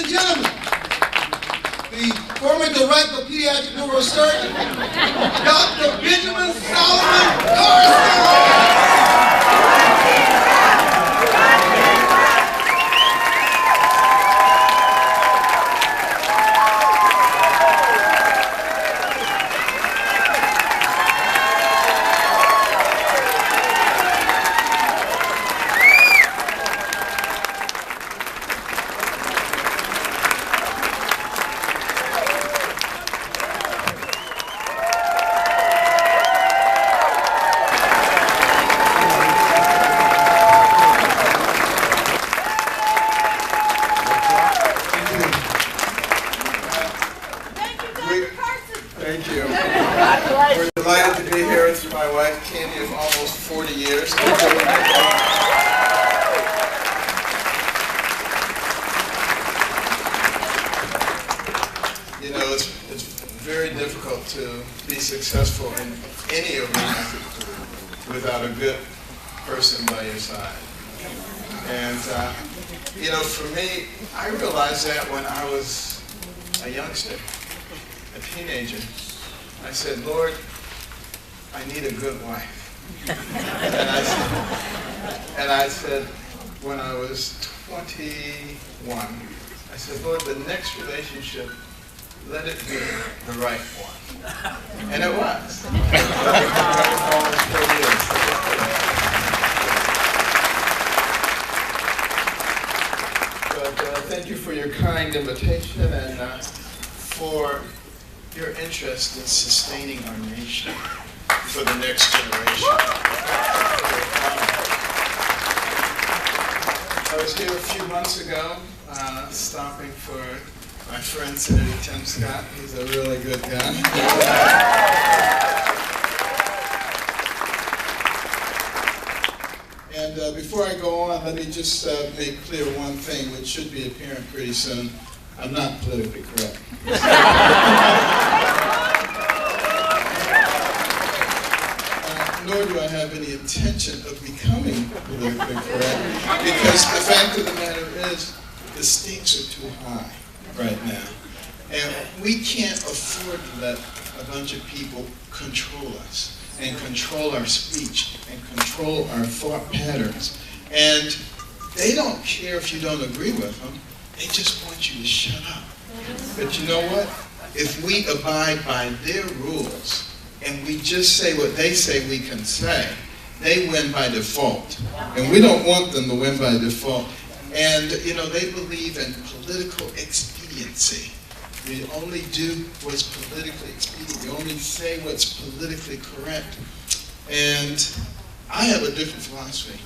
and gentlemen, the former director of pediatric neurosurgery, Dr. Benjamin Solomon Carson. Thank you. We're delighted to be here. It's my wife, Candy, of almost 40 years. You know, it's very difficult to be successful in any arena without a good person by your side. And, you know, for me, I realized that when I was a youngster, a teenager. I said, Lord, I need a good wife. and I said, when I was 21, I said, Lord, the next relationship, let it be the right one. And it was. Almost 4 years. But thank you for your kind invitation and for your interest in sustaining our nation for the next generation. I was here a few months ago, stopping for my friend Senator Tim Scott. He's a really good guy. And before I go on, let me just make clear one thing, which should be apparent pretty soon. I'm not politically correct. Nor do I have any intention of becoming politically correct, because the fact of the matter is, the stakes are too high right now. And we can't afford to let a bunch of people control us, and control our speech, and control our thought patterns. And they don't care if you don't agree with them. They just want you to shut up. But you know what? If we abide by their rules and we just say what they say we can say, they win by default. And we don't want them to win by default. And, you know, they believe in political expediency. You only do what's politically expedient. You only say what's politically correct. And I have a different philosophy.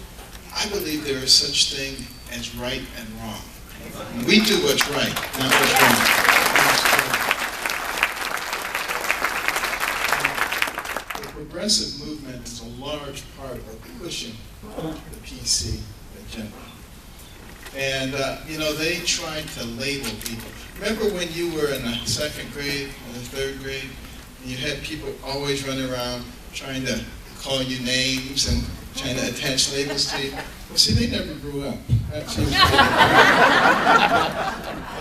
I believe there is such thing as right and wrong. We do what's right, not what's wrong. The progressive movement is a large part of pushing the PC agenda. And, you know, they tried to label people. Remember when you were in the 2nd grade or the 3rd grade, and you had people always running around trying to call you names and trying to attach labels to you? Well, see, they never grew up.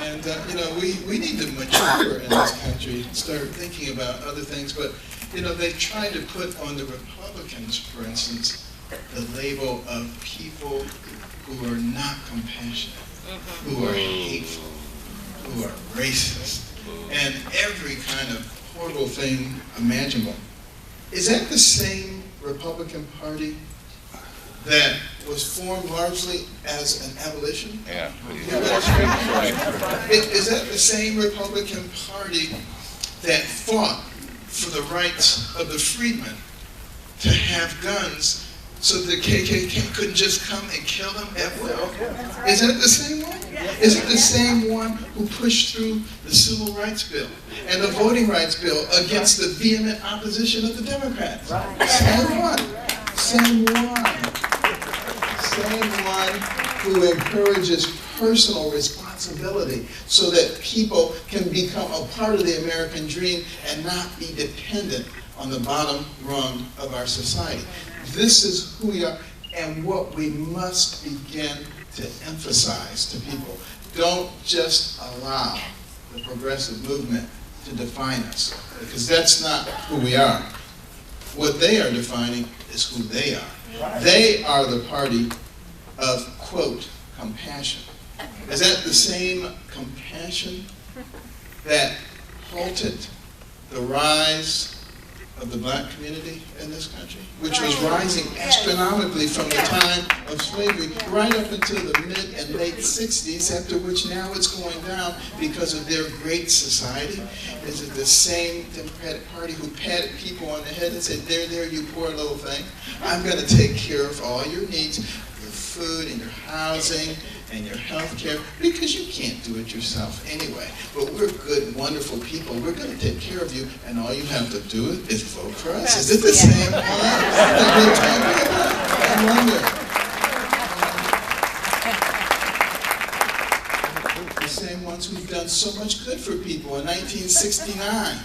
And, you know, we need to mature in this country, start thinking about other things. But, you know, they tried to put on the Republicans, for instance, the label of people who are not compassionate, who are hateful, who are racist, and every kind of horrible thing imaginable. Is that the same Republican Party that was formed largely as an abolition? Yeah. Is that the same Republican Party that fought for the rights of the freedmen to have guns so the KKK couldn't just come and kill them at will? Is that the same one? Is it the same one who pushed through the Civil Rights Bill and the Voting Rights Bill against the vehement opposition of the Democrats? Same one. Same one. Same one who encourages personal responsibility so that people can become a part of the American dream and not be dependent on the bottom rung of our society. This is who we are and what we must begin to emphasize to people. don't just allow the progressive movement to define us, because that's not who we are. What they are defining is who they are. They are the party of, quote, compassion. Is that the same compassion that halted the rise of the black community in this country, which was rising astronomically from the time of slavery right up until the mid and late 60s, after which now it's going down because of their great society? Is it the same Democratic Party who patted people on the head and said, there, you poor little thing, I'm going to take care of all your needs, your food and your housing and your health care, because you can't do it yourself anyway. But we're good, wonderful people. We're going to take care of you, and all you have to do is vote for us. Is it the same one that we're talking about? I wonder. The same ones who've done so much good for people. In 1969,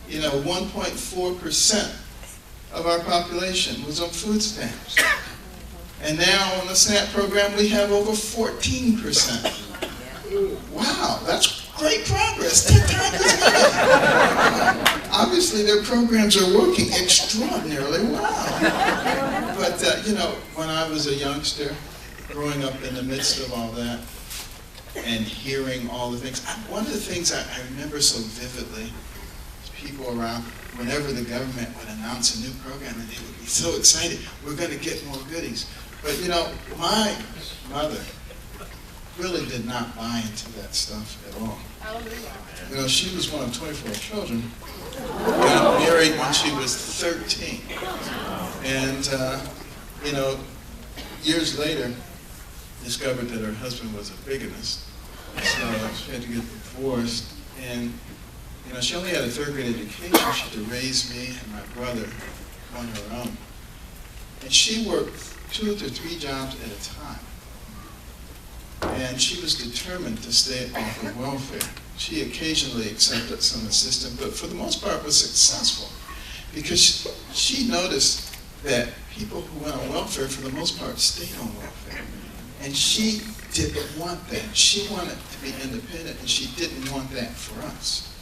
1.4% of our population was on food stamps. And now on the SNAP program, we have over 14%. Wow, that's great progress. 10 times as much. Obviously, their programs are working extraordinarily well. But, when I was a youngster, growing up in the midst of all that, and hearing all the things, one of the things I remember so vividly is people around, whenever the government would announce a new program, and they would be so excited, we're going to get more goodies. But my mother really did not buy into that stuff at all. She was one of 24 children, got married when she was 13. And, years later, discovered that her husband was a bigamist. So she had to get divorced. And, she only had a third-grade education. She had to raise me and my brother on her own. And she worked 2 to 3 jobs at a time. And she was determined to stay off of welfare. She occasionally accepted some assistance, but for the most part was successful, because she noticed that people who went on welfare for the most part stayed on welfare. And she didn't want that. She wanted to be independent, and she didn't want that for us.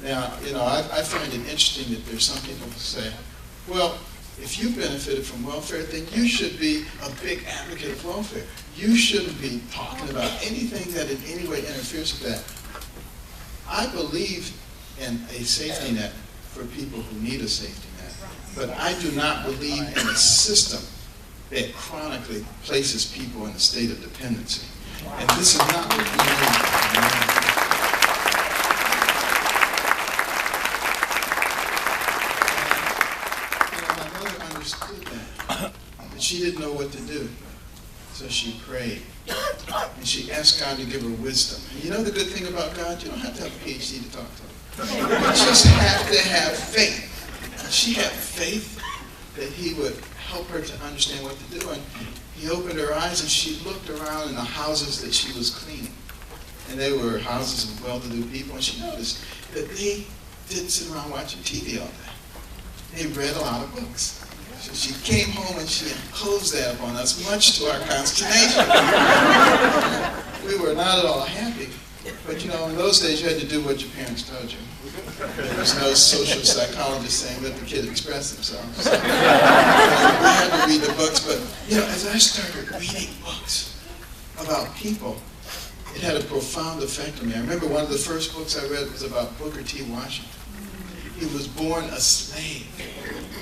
Now, I find it interesting that there's some people who say, well, if you benefited from welfare, then you should be a big advocate of welfare. You shouldn't be talking about anything that in any way interferes with that. I believe in a safety net for people who need a safety net, but I do not believe in a system that chronically places people in a state of dependency. And this is not what we need. She didn't know what to do, so she prayed. And she asked God to give her wisdom. And the good thing about God? You don't have to have a PhD to talk to him. You just have to have faith. And she had faith that he would help her to understand what to do. And he opened her eyes, and she looked around in the houses that she was cleaning. And they were houses of well-to-do people, and she noticed that they didn't sit around watching TV all day. They read a lot of books. So she came home and she imposed that upon us, much to our consternation. We were not at all happy, but in those days you had to do what your parents told you. There was no social psychologist saying let the kid express themselves. So, we had to read the books, but as I started reading books about people, it had a profound effect on me. I remember one of the first books I read was about Booker T. Washington. He was born a slave.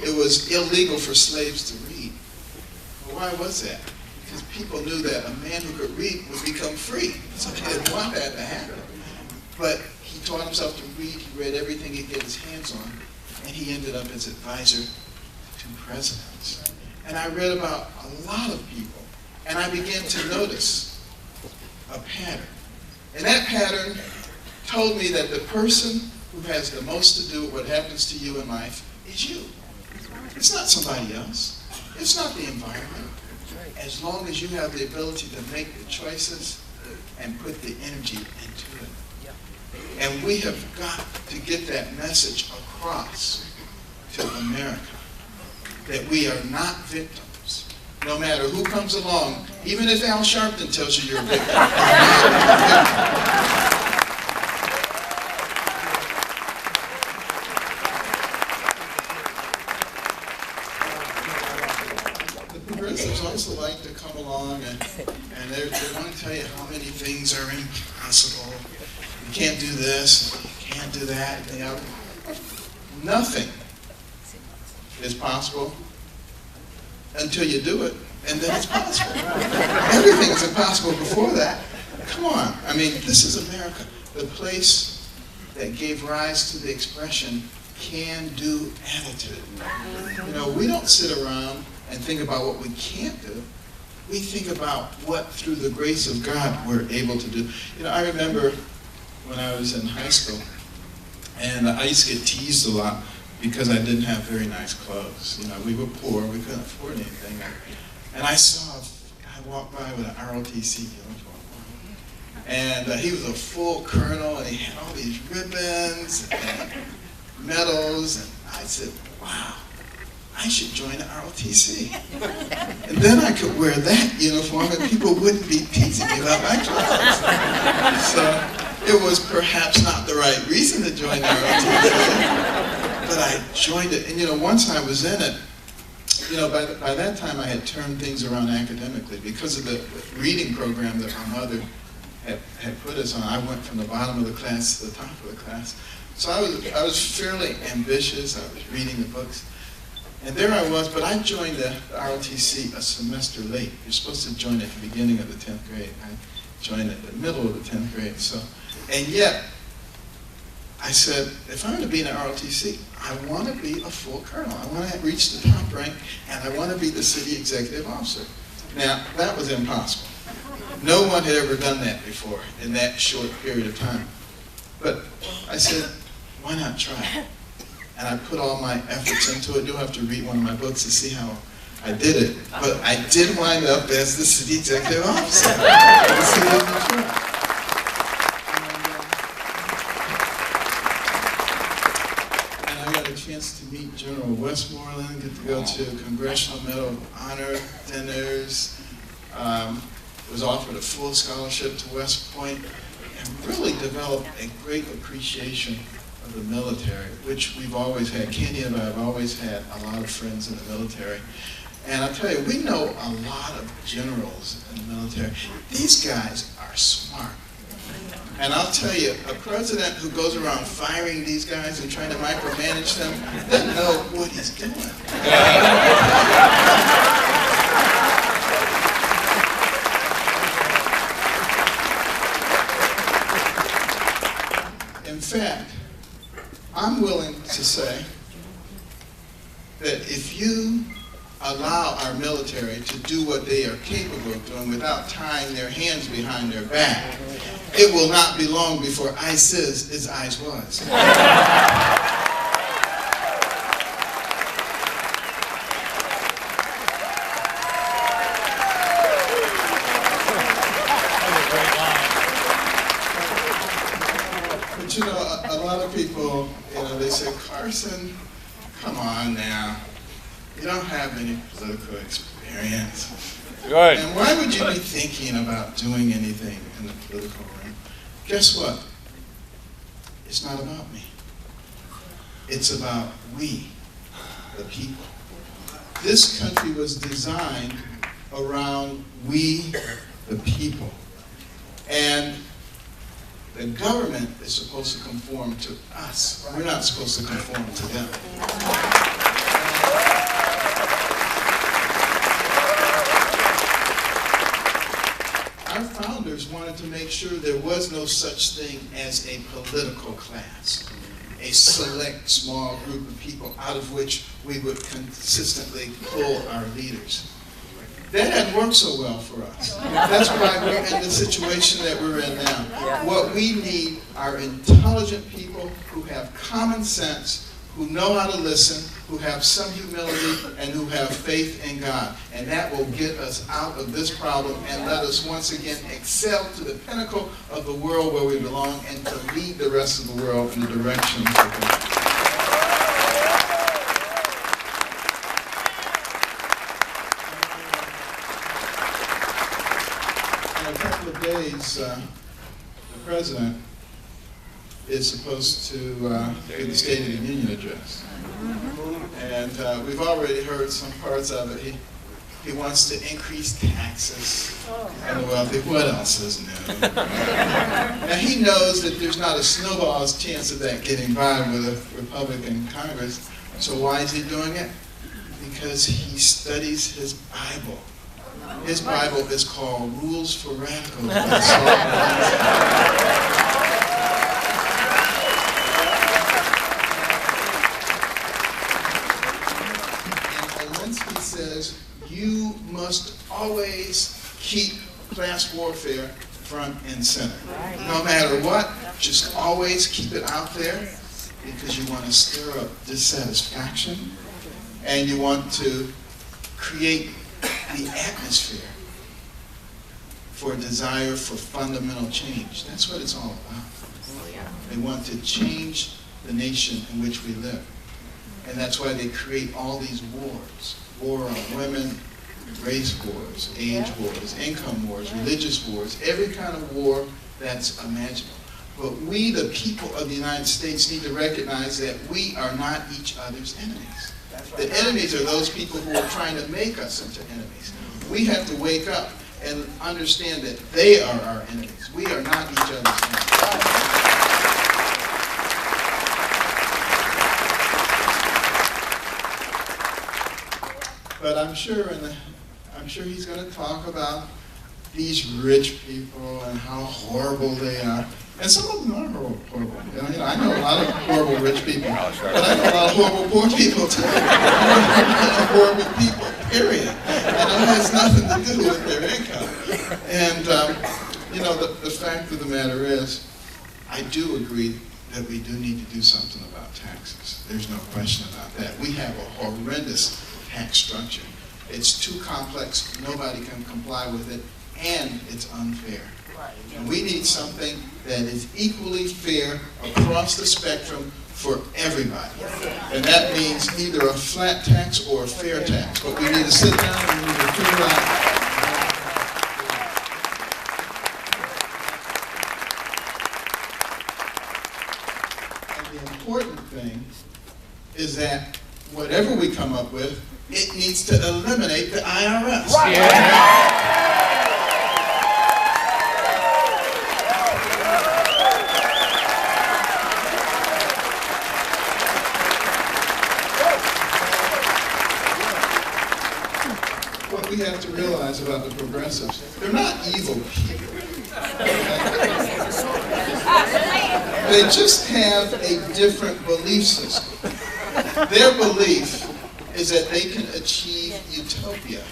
It was illegal for slaves to read. Well, why was that? Because people knew that a man who could read would become free. So they didn't want that to happen. But he taught himself to read. He read everything he could get his hands on. And he ended up as advisor to presidents. And I read about a lot of people. And I began to notice a pattern. And that pattern told me that the person who has the most to do with what happens to you in life is you. It's not somebody else. It's not the environment. As long as you have the ability to make the choices and put the energy into it. And we have got to get that message across to America, that we are not victims. No matter who comes along Even if Al Sharpton tells you you're a victim. The progressives also like to come along and they want to tell you how many things are impossible. You can't do this, you can't do that. You know, nothing is possible until you do it, and then it's possible. Everything is impossible before that. Come on. I mean, this is America, the place that gave rise to the expression can-do attitude. You know, we don't sit around and think about what we can't do. We think about what, through the grace of God, we're able to do. You know, I remember when I was in high school, and I used to get teased a lot because I didn't have very nice clothes. You know, we were poor, we couldn't afford anything. And I saw a guy walk by with an ROTC uniform. And he was a full colonel, and he had all these ribbons and medals. And I said, wow, I should join the ROTC. And then I could wear that uniform, and people wouldn't be teasing me about my clothes. So it was perhaps not the right reason to join the ROTC. But I joined it, and you know, once I was in it, you know, by that time I had turned things around academically because of the reading program that my mother had put us on. I went from the bottom of the class to the top of the class. So I was fairly ambitious. I was reading the books, and there I was. But I joined the ROTC a semester late. You're supposed to join at the beginning of the 10th grade. I joined at the middle of the 10th grade. So, and yet, I said, if I'm going to be in an ROTC, I want to be a full colonel. I want to reach the top rank, and I want to be the city executive officer. Now, that was impossible. No one had ever done that before in that short period of time. But I said, why not try? And I put all my efforts into it. You'll have to read one of my books to see how I did it. But I did wind up as the city executive officer. Chance to meet General Westmoreland, get to go to Congressional Medal of Honor dinners, was offered a full scholarship to West Point, and really developed a great appreciation of the military, which we've always had. Candy and I have always had a lot of friends in the military. And I'll tell you, we know a lot of generals in the military. These guys are smart. And I'll tell you, a president who goes around firing these guys and trying to micromanage them doesn't know what he's doing. In fact, I'm willing to say that if you allow our military to do what they are capable of doing without tying their hands behind their back, it will not be long before ICE is as ICE was. But you know, a lot of people, you know, they say, Carson, come on now. You don't have any political experience. Good. And why would you be thinking about doing anything in the political realm? Guess what? It's not about me. It's about we, the people. This country was designed around we, the people. And the government is supposed to conform to us. We're not supposed to conform to them. Our founders wanted to make sure there was no such thing as a political class, a select small group of people out of which we would consistently pull our leaders. That hadn't worked so well for us. That's why we're in the situation that we're in now. What we need are intelligent people who have common sense, who know how to listen, who have some humility, and who have faith in God. And that will get us out of this problem and let us once again excel to the pinnacle of the world where we belong and to lead the rest of the world in the direction of God. days, the president is supposed to give the State of the Union address. And we've already heard some parts of it. He wants to increase taxes on the wealthy. What else is new? Now he knows that there's not a snowball's chance of that getting by with a Republican Congress. So why is he doing it? Because he studies his Bible. His Bible is called Rules for Radicals by Saul. And Alinsky says, you must always keep class warfare front and center. No matter what, just always keep it out there because you want to stir up dissatisfaction and you want to create the atmosphere for a desire for fundamental change. That's what it's all about. They want to change the nation in which we live. And that's why they create all these wars. War on women, race wars, age wars, income wars, religious wars, every kind of war that's imaginable. But we, the people of the United States, need to recognize that we are not each other's enemies. The enemies are those people who are trying to make us into enemies. We have to wake up and understand that they are our enemies. We are not each other's enemies. But I'm sure he's going to talk about these rich people and how horrible they are. And some of them are horrible. You know, I know a lot of horrible rich people, but I know a lot of horrible poor people too. Horrible people, period. And it has nothing to do with their income. And you know, the fact of the matter is, I do agree that we do need to do something about taxes. There's no question about that. We have a horrendous tax structure. It's too complex, nobody can comply with it, and it's unfair. And we need something that is equally fair across the spectrum for everybody. And that means either a flat tax or a fair tax. But we need to sit down and we need to figure out. And the important thing is that whatever we come up with, it needs to eliminate the IRS. Yeah. What we have to realize about the progressives, they're not evil people. They just have a different belief system. Their belief is that they can achieve utopia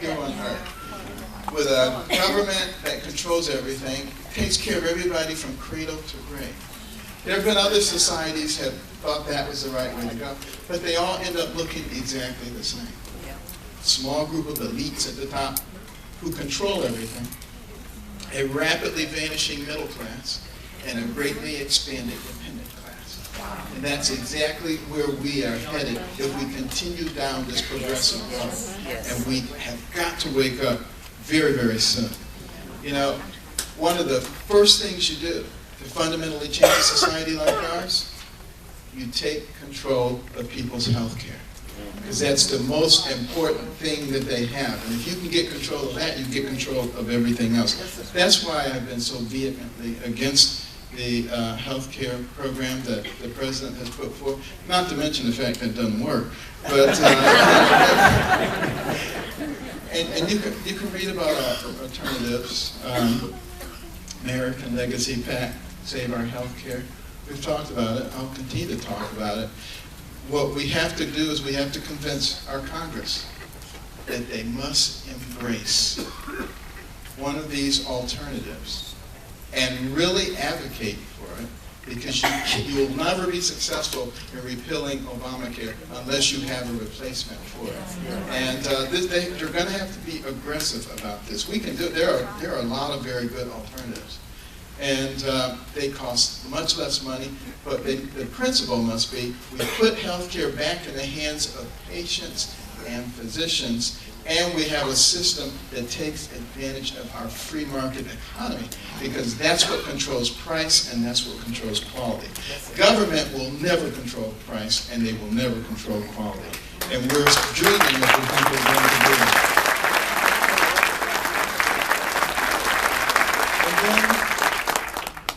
here on Earth with a government that controls everything, takes care of everybody from cradle to grave. There have been other societies that thought that was the right way to go, but they all end up looking exactly the same. Small group of elites at the top who control everything, a rapidly vanishing middle class, and a greatly expanded dependent class. And that's exactly where we are headed if we continue down this progressive road. And we have got to wake up very, very soon. You know, one of the first things you do to fundamentally change a society like ours, you take control of people's health care. Because that's the most important thing that they have. And if you can get control of that, you can get control of everything else. That's why I've been so vehemently against the health care program that the president has put forth. Not to mention the fact that it doesn't work. But and you can read about our alternatives. American Legacy PAC, Save Our Health Care. We've talked about it. I'll continue to talk about it. What we have to do is we have to convince our Congress that they must embrace one of these alternatives and really advocate for it, because you will never be successful in repealing Obamacare unless you have a replacement for it. And they're going to have to be aggressive about this. We can do it. There are a lot of very good alternatives. And they cost much less money, but the principle must be we put health care back in the hands of patients and physicians, and we have a system that takes advantage of our free market economy, because that's what controls price and that's what controls quality. Government will never control price and they will never control quality. And we're dreaming of what people are going to do. And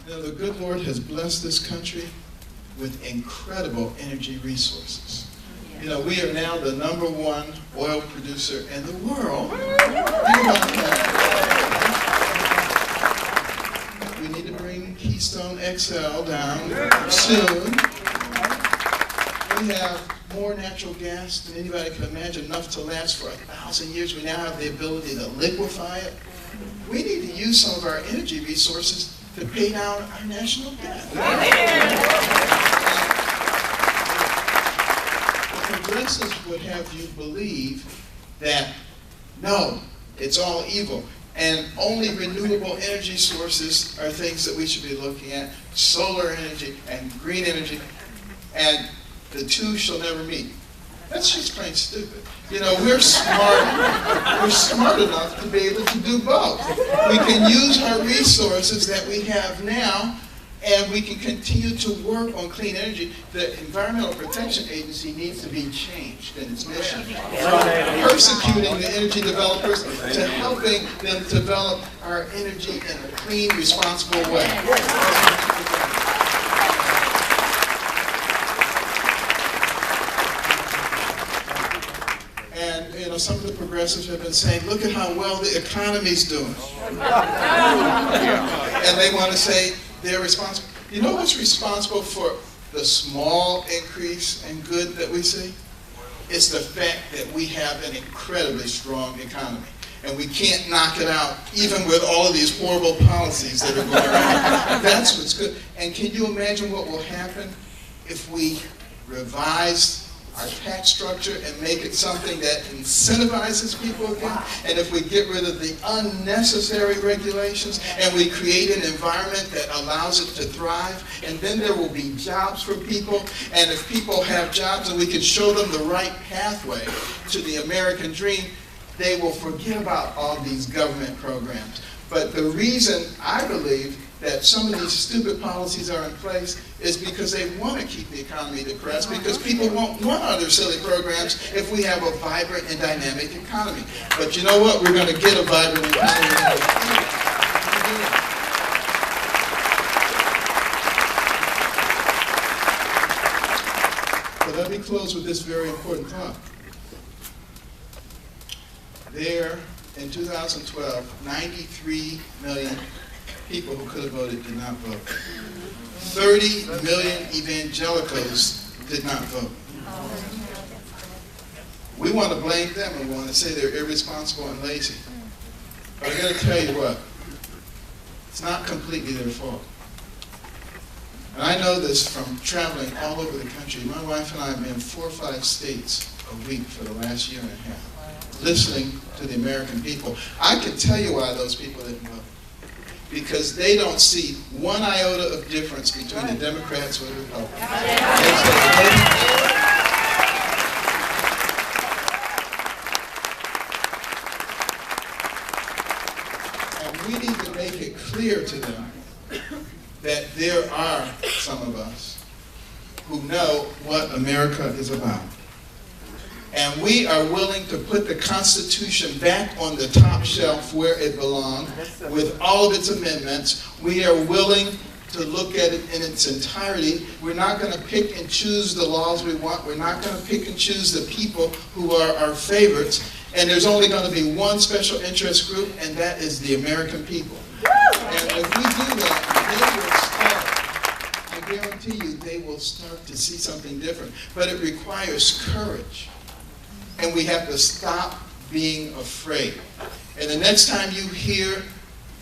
then, the good Lord has blessed this country with incredible energy resources. We are now the #1 oil producer in the world. We need to bring Keystone XL down soon. We have more natural gas than anybody can imagine, enough to last for 1,000 years. We now have the ability to liquefy it. We need to use some of our energy resources to pay down our national debt. Progressives would have you believe that, no, it's all evil, and only renewable energy sources are things that we should be looking at, solar energy and green energy, and the two shall never meet. That's just plain stupid. We're smart enough to be able to do both. We can use our resources that we have now, and we can continue to work on clean energy. The Environmental Protection Agency needs to be changed in its mission, from persecuting the energy developers to helping them develop our energy in a clean, responsible way. And some of the progressives have been saying, look at how well the economy's doing. And they want to say, they're responsible. You know what's responsible for the small increase in good that we see? It's the fact that we have an incredibly strong economy. And we can't knock it out, even with all of these horrible policies that are going on. That's what's good. And can you imagine what will happen if we revise our tax structure and make it something that incentivizes people again? And if we get rid of the unnecessary regulations and we create an environment that allows it to thrive, and then there will be jobs for people, and if people have jobs and we can show them the right pathway to the American dream, they will forget about all these government programs. But the reason I believe that some of these stupid policies are in place is because they want to keep the economy depressed, because people won't want other silly programs if we have a vibrant and dynamic economy. But you know what? We're going to get a vibrant economy. But let me close with this very important thought. There, in 2012, 93 million people who could have voted did not vote. 30 million evangelicals did not vote. We want to blame them and we want to say they're irresponsible and lazy. But I got to tell you what, it's not completely their fault. And I know this from traveling all over the country. My wife and I have been in 4 or 5 states a week for the last year and a half, listening to the American people. I can tell you why those people didn't vote. Because they don't see one iota of difference between the Democrats or the Republicans. And we need to make it clear to them that there are some of us who know what America is about. And we are willing to put the Constitution back on the top shelf where it belonged with all of its amendments. We are willing to look at it in its entirety. We're not going to pick and choose the laws we want. We're not going to pick and choose the people who are our favorites. And there's only going to be one special interest group, and that is the American people. And if we do that, they will start, I guarantee you, they will start to see something different. But it requires courage. And we have to stop being afraid. And the next time you hear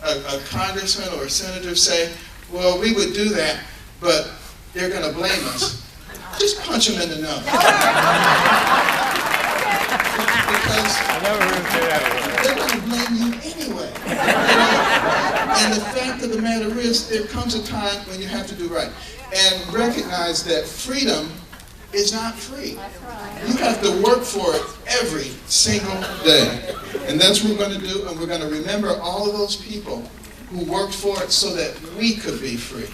a congressman or a senator say, well, we would do that, but they're going to blame us, just punch them in the nose. Because they're going to blame you anyway. And the fact of the matter is, there comes a time when you have to do right. And recognize that freedom is not free. You have to work for it every single day. And that's what we're going to do, and we're going to remember all of those people who worked for it so that we could be free.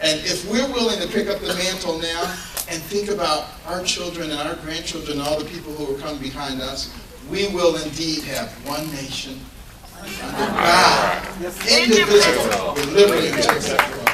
And if we're willing to pick up the mantle now and think about our children and our grandchildren and all the people who will come behind us, we will indeed have one nation under God, indivisible, with liberty and justice for all.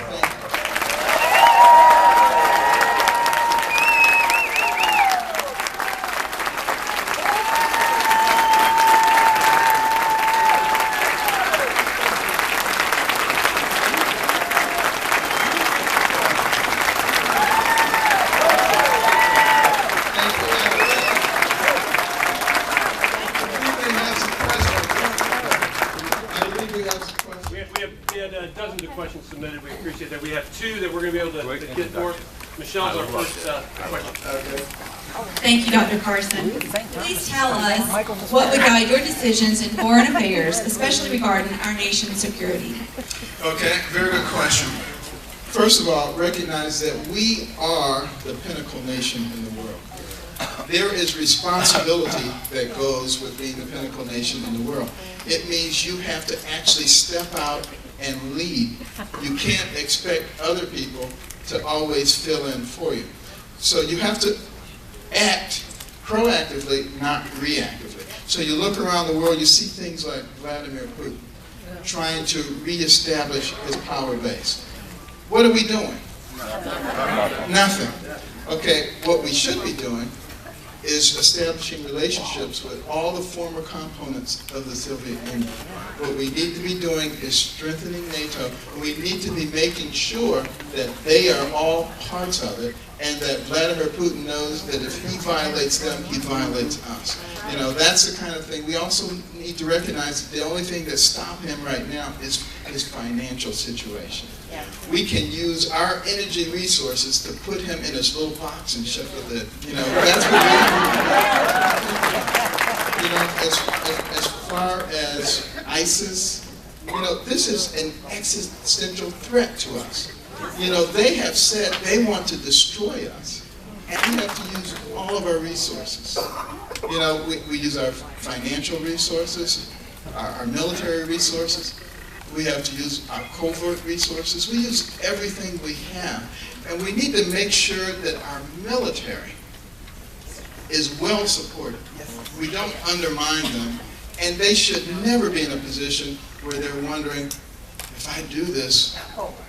Dozens of questions submitted. We appreciate that. We have two that we're going to be able to get more. Michelle's our first question. Thank you, Dr. Carson. Please tell us what would guide your decisions in foreign affairs, especially regarding our nation's security. Okay, very good question. First of all, recognize that we are the pinnacle nation in the world. There is responsibility that goes with being the pinnacle nation in the world. It means you have to actually step out and lead. You can't expect other people to always fill in for you. So you have to act proactively, not reactively. So you look around the world, you see things like Vladimir Putin trying to reestablish his power base. What are we doing? Nothing. Okay, what we should be doing is establishing relationships with all the former components of the Soviet Union. What we need to be doing is strengthening NATO. We need to be making sure that they are all parts of it, and that Vladimir Putin knows that if he violates them, he violates us. You know, that's the kind of thing. We also need to recognize that the only thing that stops him right now is his financial situation. Yeah. We can use our energy resources to put him in his little box and shut the lid. You know, that's what we do. You know, as far as ISIS, you know, this is an existential threat to us. You know, they have said they want to destroy us, and we have to use all of our resources. You know, we use our financial resources, our military resources. We have to use our covert resources. We use everything we have. And we need to make sure that our military is well supported. We don't undermine them. And they should never be in a position where they're wondering, if I do this,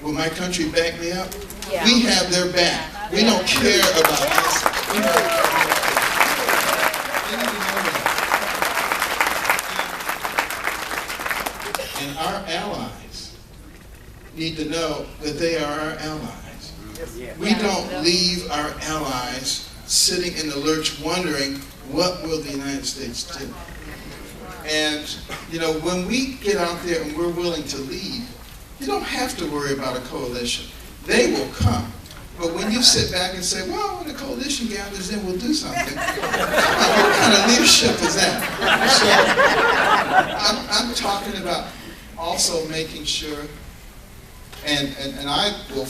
will my country back me up? Yeah. We have their back. We don't care about us. And our allies need to know that they are our allies. We don't leave our allies sitting in the lurch wondering, what will the United States do? And, you know, when we get out there and we're willing to lead, you don't have to worry about a coalition. They will come. But when you sit back and say, well, when the coalition gathers, then we'll do something. What kind of leadership is that? So I'm talking about also making sure, and I will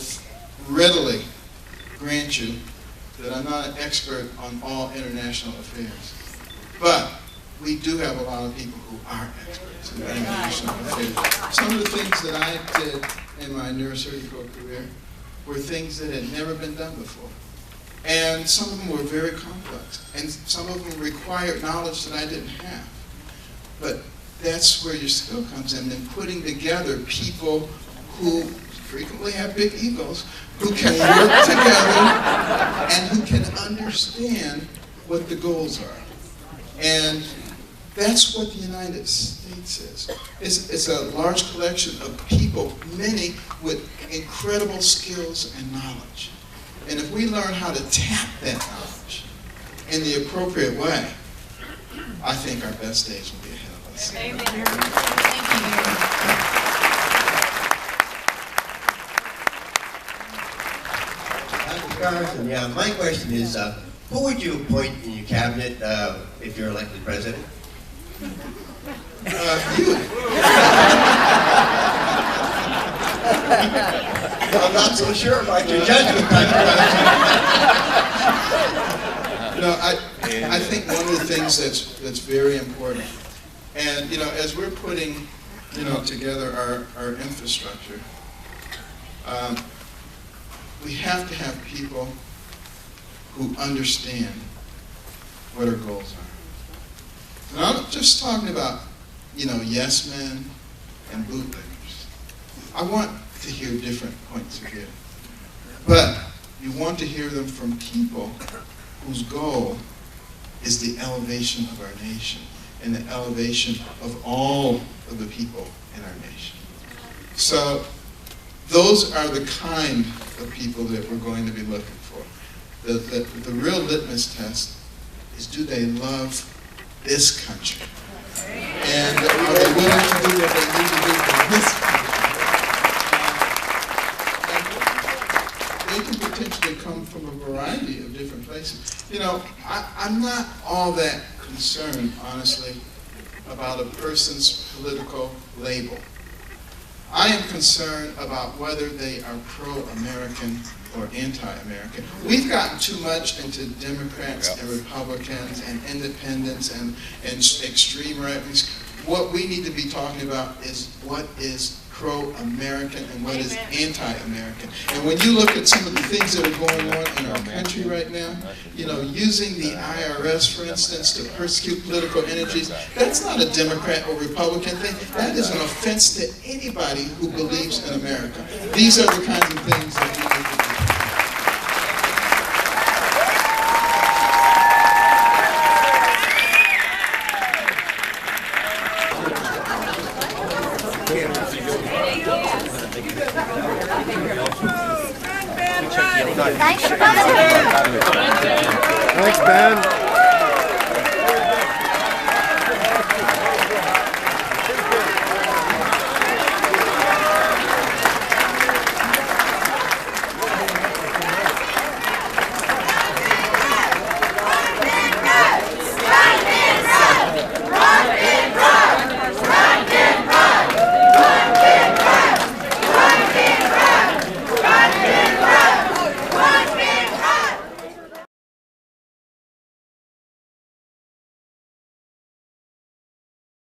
readily grant you that I'm not an expert on all international affairs. But we do have a lot of people who are experts in international affairs. Some of the things that I did in my neurosurgical career were things that had never been done before. And some of them were very complex. And some of them required knowledge that I didn't have. But that's where your skill comes in putting together people who frequently have big egos, who can work together and who can understand what the goals are. And that's what the United States is. It's a large collection of people, many with incredible skills and knowledge. And if we learn how to tap that knowledge in the appropriate way, I think our best days will be ahead of us. Amen. Thank Dr. Carson, yeah, my question is, who would you appoint in your cabinet if you're elected president? You. I'm not so sure about your judgment, Dr. Carson. No, I think one of the things that's very important, and as we're putting together our infrastructure, we have to have people who understand what our goals are. And I'm not just talking about yes men and bootleggers. I want to hear different points of view, but you want to hear them from people whose goal is the elevation of our nation and the elevation of all of the people in our nation. So those are the kind of people that we're going to be looking for. The real litmus test is, do they love this country? And are they willing to do what they need to do for this country? They can potentially come from a variety of different places. I'm not all that concerned, honestly, about a person's political label. I am concerned about whether they are pro-American or anti-American. We've gotten too much into Democrats and Republicans and independents and extreme right. What we need to be talking about is what is pro-American and what is anti-American. And when you look at some of the things that are going on in our country right now, using the IRS, for instance, to persecute political entities, that's not a Democrat or Republican thing. That is an offense to anybody who believes in America. These are the kinds of things that we need to do. Thanks, Ben.